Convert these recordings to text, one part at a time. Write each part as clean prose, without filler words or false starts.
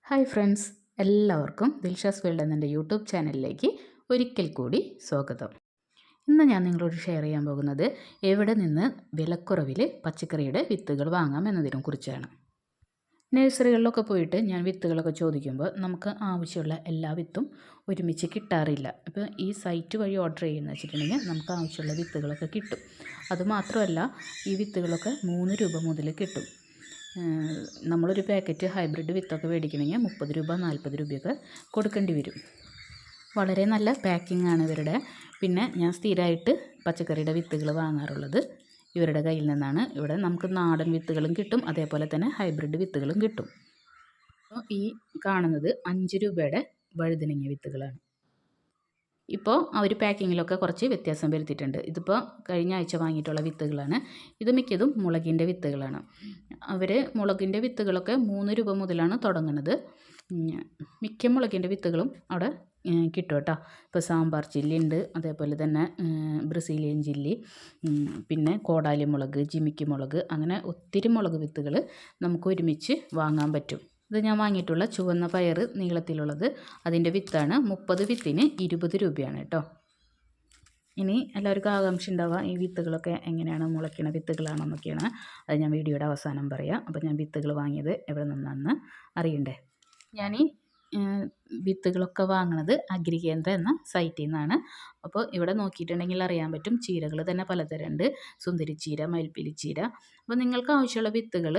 Hi friends, എല്ലാവർക്കും ദിൽഷാസ് world എന്ന YouTube ചാനലിലേക്ക് ഒരിക്കൽ കൂടി സ്വാഗതം. ഇന്ന് ഞാൻ നിങ്ങളോട് ഷെയർ ചെയ്യാൻ പോകുന്നത് എവിടെ നിന്ന് വിലക്കുറവിൽ പച്ചക്കറിയുടെ വിത്തുകൾ വാങ്ങാം എന്നതിനെ കുറിച്ചാണ്. നഴ്സറികളിലൊക്കെ പോയിട്ട് ഞാൻ വിത്തുകളൊക്കെ ചോദിക്കുമ്പോൾ നമുക്ക് ആവശ്യമുള്ള എല്ലാ വിത്തും ഒരുമിച്ച് കിട്ടാറില്ല. അപ്പോൾ ഈ സൈറ്റ് വഴി ഓർഡർ ചെയ്യുന്ന വെച്ചിട്ടുണ്ടെങ്കിൽ നമുക്ക് ആവശ്യമുള്ള വിത്തുകളൊക്കെ കിട്ടും. അതുമാത്രമല്ല, ഈ വിത്തുകളൊക്കെ 3 രൂപ മുതൽ കിട്ടും. നമ്മളൊരു പാക്കറ്റ് ഹൈബ്രിഡ് വിത്തൊക്കെ മേടിക്കണമെങ്കിൽ 30 രൂപ 40 രൂപയൊക്കെ കൊടുക്കേണ്ടി വരും. വളരെ നല്ല പാക്കിംഗ് ആണ് ഇവരുടെ. പിന്നെ ഞാൻ സ്ഥിരമായിട്ട് പച്ചക്കറിയുടെ വിത്തുകൾ വാങ്ങാറുള്ളത് ഇവരുടെ കയ്യിൽ നിന്നാണ്. ഇവിടെ നമുക്ക് നാടൻ വിത്തുകളും കിട്ടും, അതേപോലെ തന്നെ ഹൈബ്രിഡ് വിത്തുകളും കിട്ടും. അപ്പോൾ ഈ കാണുന്നത് 5 രൂപയുടെ വഴുതനങ്ങ വിത്തുകളാണ്. ഇപ്പോൾ അവർ പാക്കിങ്ങിലൊക്കെ കുറച്ച് വ്യത്യാസം വരുത്തിയിട്ടുണ്ട്. ഇതിപ്പോൾ കഴിഞ്ഞ ആഴ്ച വാങ്ങിയിട്ടുള്ള വിത്തുകളാണ്. ഇത് മിക്കതും മുളകിൻ്റെ വിത്തുകളാണ്. അവർ മുളകിൻ്റെ വിത്തുകളൊക്കെ 3 രൂപ മുതലാണ് തുടങ്ങുന്നത്. മിക്ക മുളകിൻ്റെ വിത്തുകളും അവിടെ കിട്ടും കേട്ടോ. ഇപ്പോൾ സാമ്പാർ ചില്ലി ഉണ്ട്, അതേപോലെ തന്നെ ബ്രസീലിയൻ ചില്ലി, പിന്നെ കോടാലി മുളക്, ജിമിക്ക് മുളക്, അങ്ങനെ ഒത്തിരി മുളക് വിത്തുകൾ നമുക്ക് ഒരുമിച്ച് വാങ്ങാൻ പറ്റും. ഇത് ഞാൻ വാങ്ങിയിട്ടുള്ള ചുവന്ന പയർ നീളത്തിലുള്ളത്, അതിൻ്റെ വിത്താണ്. 30 വിത്തിന് 20 രൂപയാണ് കേട്ടോ. ഇനി എല്ലാവർക്കും ആകാംക്ഷ ഉണ്ടാവുക ഈ വിത്തുകളൊക്കെ എങ്ങനെയാണ് മുളയ്ക്കണ വിത്തുകളാണെന്നൊക്കെയാണ്. അത് ഞാൻ വീഡിയോയുടെ അവസാനം പറയാം. അപ്പോൾ ഞാൻ വിത്തുകൾ വാങ്ങിയത് എവിടെ നിന്നാണെന്ന് അറിയണ്ടേ. ഞാൻ ഈ വിത്തുകളൊക്കെ വാങ്ങുന്നത് അഗ്രികേന്ദ്ര എന്ന സൈറ്റിൽ നിന്നാണ്. അപ്പോൾ ഇവിടെ നോക്കിയിട്ടുണ്ടെങ്കിൽ അറിയാൻ പറ്റും, ചീരകൾ തന്നെ പലതരം ഉണ്ട്. സുന്ദരി ചീര, മയിൽപ്പീലി ചീര. അപ്പോൾ നിങ്ങൾക്ക് ആവശ്യമുള്ള വിത്തുകൾ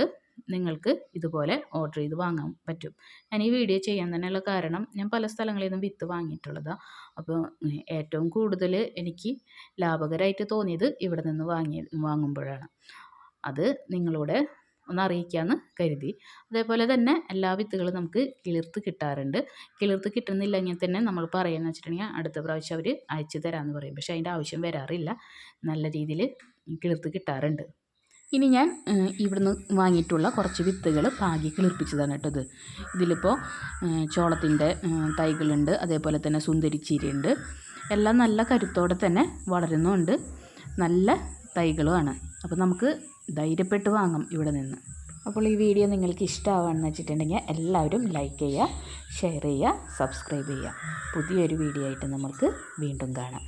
നിങ്ങൾക്ക് ഇതുപോലെ ഓർഡർ ചെയ്ത് വാങ്ങാൻ പറ്റും. ഞാൻ ഈ വീഡിയോ ചെയ്യാൻ തന്നെയുള്ള കാരണം, ഞാൻ പല സ്ഥലങ്ങളിൽ നിന്നും വിത്ത് വാങ്ങിയിട്ടുള്ളതാണ്. അപ്പോൾ ഏറ്റവും കൂടുതൽ എനിക്ക് ലാഭകരമായിട്ട് തോന്നിയത് ഇവിടെ നിന്ന് വാങ്ങുമ്പോഴാണ്. അത് നിങ്ങളോട് ഒന്ന് അറിയിക്കാമെന്ന് കരുതി. അതേപോലെ തന്നെ എല്ലാ വിത്തുകളും നമുക്ക് കിളിർത്ത് കിട്ടാറുണ്ട്. കിളിർത്ത് കിട്ടുന്നില്ലെങ്കിൽ തന്നെ നമ്മൾ പറയുന്നത് വെച്ചിട്ടുണ്ടെങ്കിൽ അടുത്ത പ്രാവശ്യം അവർ അയച്ചു തരാമെന്ന് പറയും. പക്ഷേ അതിൻ്റെ ആവശ്യം വരാറില്ല. നല്ല രീതിയിൽ കിളിർത്ത് കിട്ടാറുണ്ട്. ഇനി ഞാൻ ഇവിടുന്ന് വാങ്ങിയിട്ടുള്ള കുറച്ച് വിത്തുകൾ പാകി കിളിർപ്പിച്ചതാണ് കേട്ടത്. ഇതിലിപ്പോൾ ചോളത്തിൻ്റെ തൈകളുണ്ട്, അതേപോലെ തന്നെ സുന്ദരിച്ചീരയുണ്ട്. എല്ലാം നല്ല കരുത്തോടെ തന്നെ വളരുന്നുമുണ്ട്, നല്ല തൈകളുമാണ്. അപ്പോൾ നമുക്ക് ധൈര്യപ്പെട്ട് വാങ്ങാം ഇവിടെ നിന്ന്. അപ്പോൾ ഈ വീഡിയോ നിങ്ങൾക്ക് ഇഷ്ടമാവുകയാണെന്ന് വെച്ചിട്ടുണ്ടെങ്കിൽ എല്ലാവരും ലൈക്ക് ചെയ്യുക, ഷെയർ ചെയ്യുക, സബ്സ്ക്രൈബ് ചെയ്യുക. പുതിയൊരു വീഡിയോ ആയിട്ട് നമുക്ക് വീണ്ടും കാണാം.